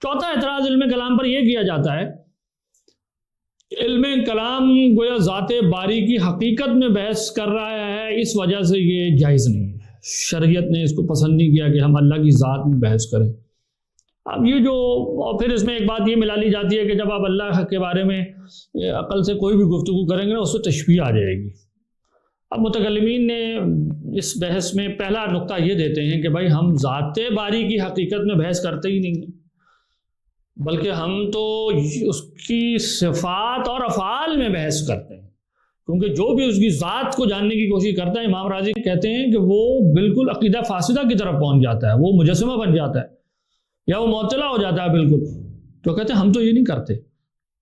چوتھا اعتراض علم کلام پر یہ کیا جاتا ہے، علم کلام گویا ذات باری کی حقیقت میں بحث کر رہا ہے، اس وجہ سے یہ جائز نہیں ہے، شریعت نے اس کو پسند نہیں کیا کہ ہم اللہ کی ذات میں بحث کریں۔ اب یہ جو اور پھر اس میں ایک بات یہ ملا لی جاتی ہے کہ جب آپ اللہ کے بارے میں عقل سے کوئی بھی گفتگو کریں گے نا، اس سے تشبیہ آ جائے گی۔ اب متکلمین نے اس بحث میں پہلا نقطہ یہ دیتے ہیں کہ بھائی ہم ذات باری کی حقیقت میں بحث کرتے ہی نہیں ہیں، بلکہ ہم تو اس کی صفات اور افعال میں بحث کرتے ہیں، کیونکہ جو بھی اس کی ذات کو جاننے کی کوشش کرتا ہے، امام راضی کہتے ہیں کہ وہ بالکل عقیدہ فاسدہ کی طرف پہنچ جاتا ہے، وہ مجسمہ بن جاتا ہے یا وہ معطلہ ہو جاتا ہے بالکل۔ تو کہتے ہیں ہم تو یہ نہیں کرتے،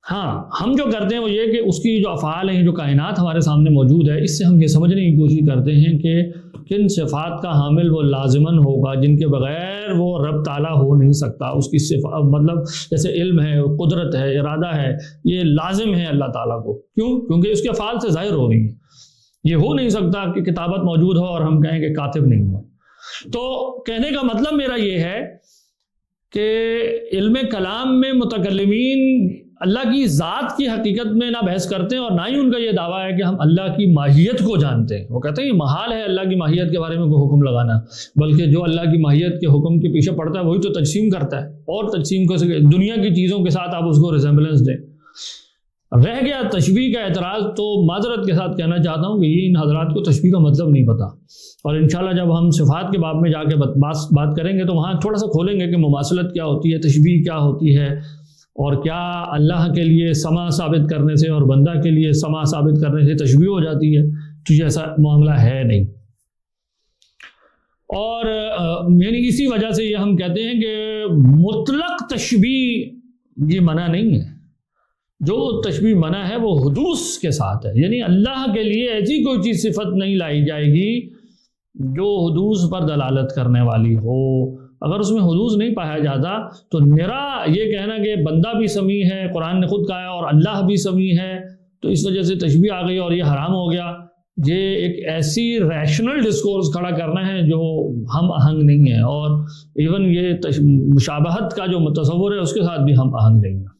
ہاں ہم جو کرتے ہیں وہ یہ کہ اس کی جو افعال ہیں، جو کائنات ہمارے سامنے موجود ہے، اس سے ہم یہ سمجھنے کی کوشش کرتے ہیں کہ کن صفات کا حامل وہ لازماً ہوگا جن کے بغیر وہ رب تعالیٰ ہو نہیں سکتا۔ اس کی مطلب جیسے علم ہے، قدرت ہے، ارادہ ہے، یہ لازم ہے اللہ تعالیٰ کو۔ کیوں؟ کیونکہ اس کے افعال سے ظاہر ہو رہی ہیں۔ یہ ہو نہیں سکتا کہ کتابت موجود ہو اور ہم کہیں کہ کاتب نہیں ہو۔ تو کہنے کا مطلب میرا یہ ہے کہ علم کلام میں متکلمین اللہ کی ذات کی حقیقت میں نہ بحث کرتے ہیں، اور نہ ہی ان کا یہ دعویٰ ہے کہ ہم اللہ کی ماہیت کو جانتے ہیں۔ وہ کہتے ہیں یہ محال ہے اللہ کی ماہیت کے بارے میں کوئی حکم لگانا، بلکہ جو اللہ کی ماہیت کے حکم کے پیچھے پڑتا ہے وہی تو تجسیم کرتا ہے، اور تجسیم کو دنیا کی چیزوں کے ساتھ آپ اس کو ریزمبلنس دیں۔ رہ گیا تشبیہ کا اعتراض، تو معذرت کے ساتھ کہنا چاہتا ہوں کہ یہ ان حضرات کو تشبیہ کا مطلب نہیں پتہ، اور انشاءاللہ جب ہم صفات کے باب میں جا کے بات کریں گے تو وہاں تھوڑا سا کھولیں گے کہ مماثلت کیا ہوتی ہے، تشبیہ کیا ہوتی ہے، اور کیا اللہ کے لیے سما ثابت کرنے سے اور بندہ کے لیے سما ثابت کرنے سے تشبیہ ہو جاتی ہے۔ تو یہ ایسا معاملہ ہے نہیں، اور یعنی اسی وجہ سے یہ ہم کہتے ہیں کہ مطلق تشبیہ یہ منع نہیں ہے۔ جو تشبیہ منع ہے وہ حدوث کے ساتھ ہے، یعنی اللہ کے لیے ایسی کوئی چیز صفت نہیں لائی جائے گی جو حدوث پر دلالت کرنے والی ہو۔ اگر اس میں حدوث نہیں پایا جاتا تو میرا یہ کہنا کہ بندہ بھی سمیع ہے، قرآن نے خود کہا ہے، اور اللہ بھی سمیع ہے، تو اس وجہ سے تشبیہ آ گئی اور یہ حرام ہو گیا، یہ ایک ایسی ریشنل ڈسکورس کھڑا کرنا ہے جو ہم آہنگ نہیں ہے، اور ایون یہ مشابہت کا جو تصور ہے اس کے ساتھ بھی ہم آہنگ نہیں ہے۔